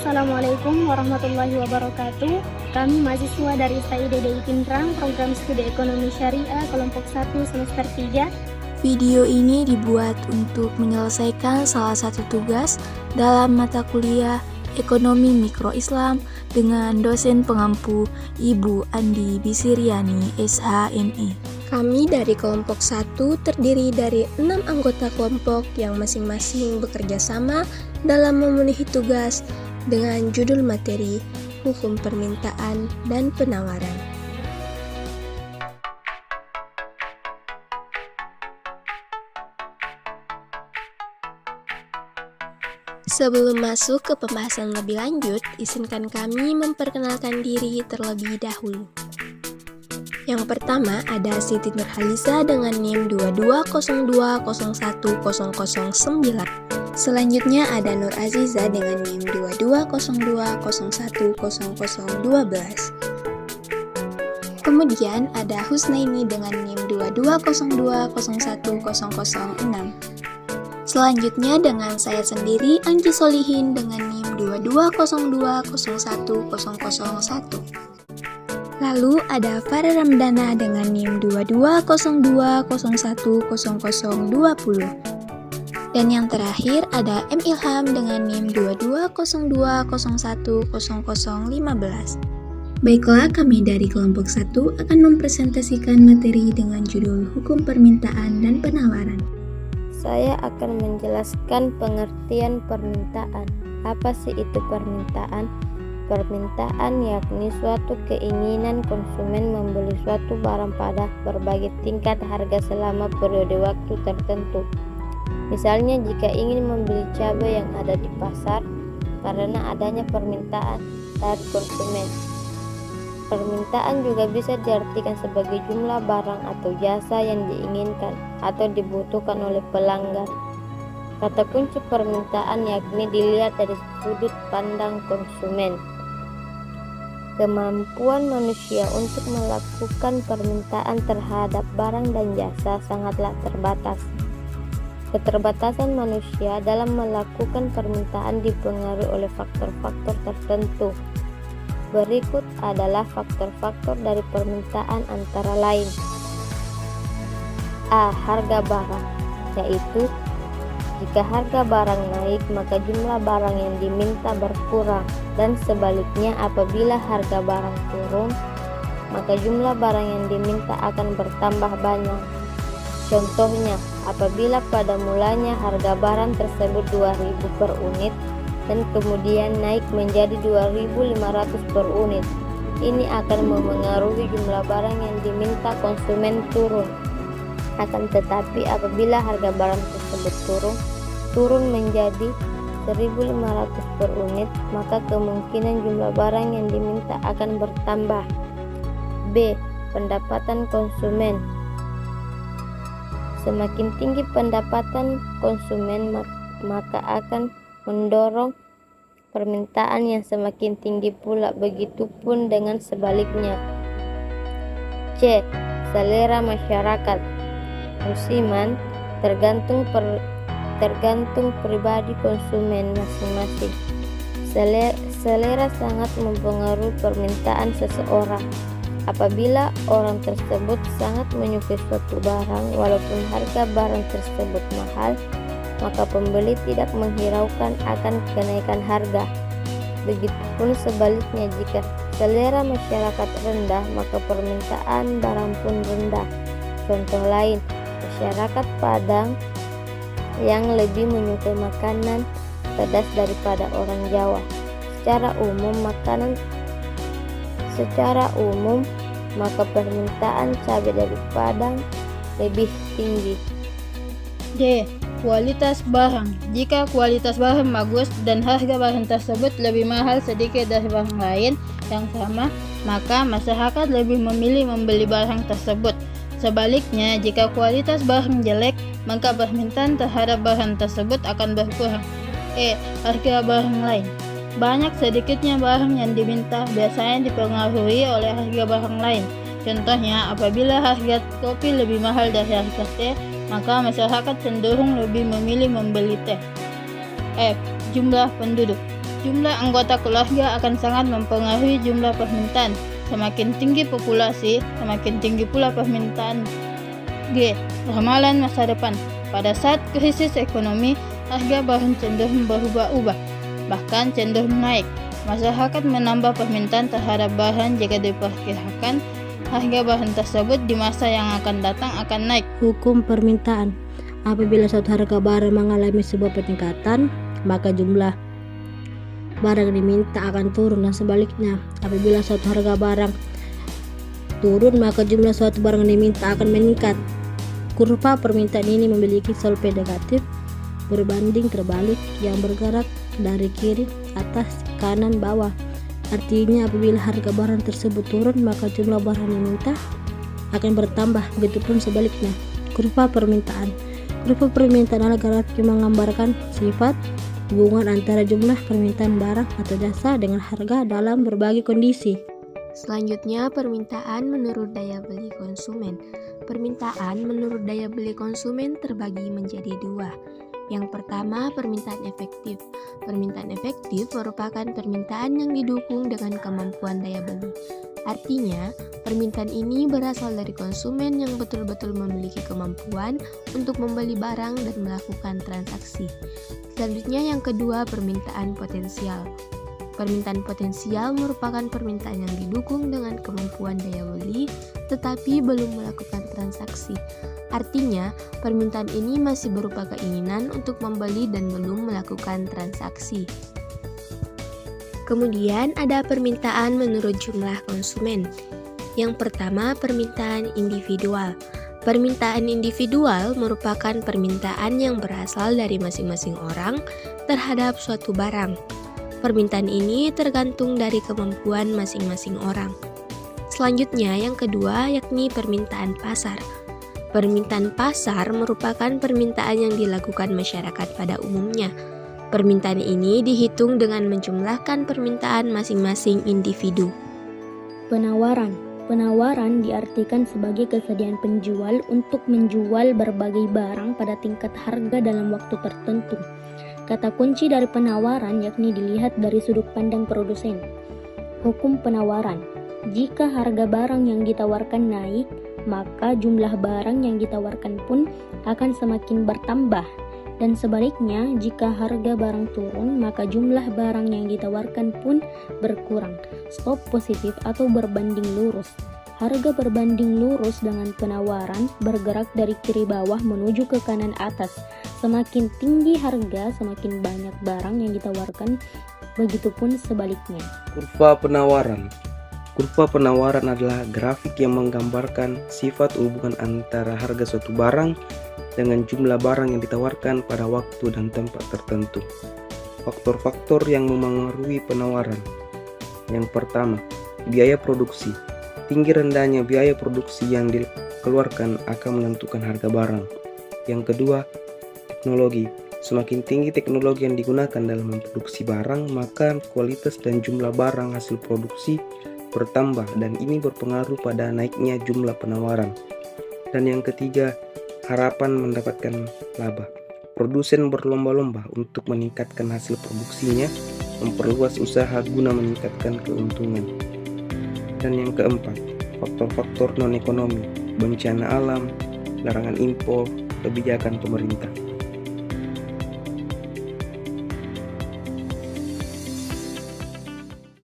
Assalamualaikum warahmatullahi wabarakatuh. Kami mahasiswa dari STIDDI Pindrang, Program Studi Ekonomi Syariah, kelompok 1 semester 3. Video ini dibuat untuk menyelesaikan salah satu tugas dalam mata kuliah Ekonomi Mikro Islam dengan dosen pengampu Ibu Andi Bisiriani, SHME. Kami dari kelompok 1 terdiri dari 6 anggota kelompok yang masing-masing bekerja sama dalam memenuhi tugas dengan judul materi Hukum Permintaan dan Penawaran. Sebelum masuk ke pembahasan lebih lanjut, izinkan kami memperkenalkan diri terlebih dahulu. Yang pertama ada Siti Nurhaliza dengan NIM 2202011009. Selanjutnya ada Nur Aziza dengan NIM 2202010012. Kemudian ada Husnaini dengan NIM 2202010006. Selanjutnya dengan saya sendiri Anggi Solihin dengan NIM 2202010001. Lalu ada Farah Ramdana dengan NIM 2202010020. Dan yang terakhir ada M. Ilham dengan NIM 2202010015. Baiklah, kami dari kelompok 1 akan mempresentasikan materi dengan judul Hukum Permintaan dan Penawaran. Saya akan menjelaskan pengertian permintaan. Apa sih itu permintaan? Permintaan yakni suatu keinginan konsumen membeli suatu barang pada berbagai tingkat harga selama periode waktu tertentu. Misalnya jika ingin membeli cabai yang ada di pasar karena adanya permintaan dari konsumen. Permintaan juga bisa diartikan sebagai jumlah barang atau jasa yang diinginkan atau dibutuhkan oleh pelanggan. Kata kunci permintaan yakni dilihat dari sudut pandang konsumen. Kemampuan manusia untuk melakukan permintaan terhadap barang dan jasa sangatlah terbatas. Keterbatasan manusia dalam melakukan permintaan dipengaruhi oleh faktor-faktor tertentu. Berikut adalah faktor-faktor dari permintaan antara lain. A. Harga barang, yaitu jika harga barang naik maka jumlah barang yang diminta berkurang, dan sebaliknya apabila harga barang turun maka jumlah barang yang diminta akan bertambah banyak. Contohnya, apabila pada mulanya harga barang tersebut 2.000 per unit dan kemudian naik menjadi 2.500 per unit, ini akan memengaruhi jumlah barang yang diminta konsumen turun. Akan tetapi apabila harga barang tersebut turun menjadi 1.500 per unit, maka kemungkinan jumlah barang yang diminta akan bertambah. B. Pendapatan konsumen. Semakin tinggi pendapatan konsumen, maka akan mendorong permintaan yang semakin tinggi pula, begitupun dengan sebaliknya. C. Selera masyarakat. Musiman tergantung pribadi konsumen masing-masing. Selera sangat mempengaruhi permintaan seseorang. Apabila orang tersebut sangat menyukai suatu barang, walaupun harga barang tersebut mahal, maka pembeli tidak menghiraukan akan kenaikan harga. Begitupun sebaliknya, jika selera masyarakat rendah, maka permintaan barang pun rendah. Contoh lain, masyarakat Padang yang lebih menyukai makanan pedas daripada orang Jawa. Secara umum, maka permintaan cabai dari Padang lebih tinggi. D. Kualitas barang. Jika kualitas barang bagus dan harga barang tersebut lebih mahal sedikit dari barang lain yang sama, maka masyarakat lebih memilih membeli barang tersebut. Sebaliknya, jika kualitas barang jelek, maka permintaan terhadap barang tersebut akan berkurang. E. Harga barang lain. Banyak sedikitnya barang yang diminta biasanya dipengaruhi oleh harga barang lain. Contohnya, apabila harga kopi lebih mahal dari harga teh, maka masyarakat cenderung lebih memilih membeli teh. F. Jumlah penduduk. Jumlah anggota keluarga akan sangat mempengaruhi jumlah permintaan. Semakin tinggi populasi, semakin tinggi pula permintaan. G. Ramalan masa depan. Pada saat krisis ekonomi, harga bahan cenderung berubah-ubah, bahkan cenderung naik. Masyarakat menambah permintaan terhadap bahan jika diperkirakan harga bahan tersebut di masa yang akan datang akan naik. Hukum permintaan. Apabila suatu harga barang mengalami sebuah peningkatan, maka jumlah barang yang diminta akan turun, dan sebaliknya. Apabila suatu harga barang turun, maka jumlah suatu barang yang diminta akan meningkat. Kurva permintaan ini memiliki slope negatif berbanding terbalik yang bergerak dari kiri atas kanan bawah. Artinya apabila harga barang tersebut turun, maka jumlah barang yang diminta akan bertambah, begitupun sebaliknya. Kurva permintaan. Kurva permintaan adalah grafik yang menggambarkan sifat hubungan antara jumlah permintaan barang atau jasa dengan harga dalam berbagai kondisi. Selanjutnya, permintaan menurut daya beli konsumen. Permintaan menurut daya beli konsumen terbagi menjadi dua. Yang pertama, permintaan efektif. Permintaan efektif merupakan permintaan yang didukung dengan kemampuan daya beli. Artinya, permintaan ini berasal dari konsumen yang betul-betul memiliki kemampuan untuk membeli barang dan melakukan transaksi. Selanjutnya, yang kedua, permintaan potensial. Permintaan potensial merupakan permintaan yang didukung dengan kemampuan daya beli, tetapi belum melakukan transaksi. Artinya, permintaan ini masih berupa keinginan untuk membeli dan belum melakukan transaksi. Kemudian ada permintaan menurut jumlah konsumen. Yang pertama, permintaan individual. Permintaan individual merupakan permintaan yang berasal dari masing-masing orang terhadap suatu barang. Permintaan ini tergantung dari kemampuan masing-masing orang. Selanjutnya, yang kedua yakni permintaan pasar. Permintaan pasar merupakan permintaan yang dilakukan masyarakat pada umumnya. Permintaan ini dihitung dengan menjumlahkan permintaan masing-masing individu. Penawaran. Penawaran diartikan sebagai kesediaan penjual untuk menjual berbagai barang pada tingkat harga dalam waktu tertentu. Kata kunci dari penawaran yakni dilihat dari sudut pandang produsen. Hukum penawaran. Jika harga barang yang ditawarkan naik, maka jumlah barang yang ditawarkan pun akan semakin bertambah. Dan sebaliknya, jika harga barang turun, maka jumlah barang yang ditawarkan pun berkurang. Stop positif atau berbanding lurus. Harga berbanding lurus dengan penawaran bergerak dari kiri bawah menuju ke kanan atas. Semakin tinggi harga, semakin banyak barang yang ditawarkan, begitupun sebaliknya. Kurva penawaran. Kurva penawaran adalah grafik yang menggambarkan sifat hubungan antara harga suatu barang dengan jumlah barang yang ditawarkan pada waktu dan tempat tertentu. Faktor-faktor yang memengaruhi penawaran. Yang pertama, biaya produksi. Tinggi rendahnya biaya produksi yang dikeluarkan akan menentukan harga barang. Yang kedua, teknologi. Semakin tinggi teknologi yang digunakan dalam memproduksi barang, maka kualitas dan jumlah barang hasil produksi bertambah, dan ini berpengaruh pada naiknya jumlah penawaran. Dan yang ketiga, harapan mendapatkan laba. Produsen berlomba-lomba untuk meningkatkan hasil produksinya, memperluas usaha guna meningkatkan keuntungan. Dan yang keempat, faktor-faktor non-ekonomi, bencana alam, larangan impor, kebijakan pemerintah.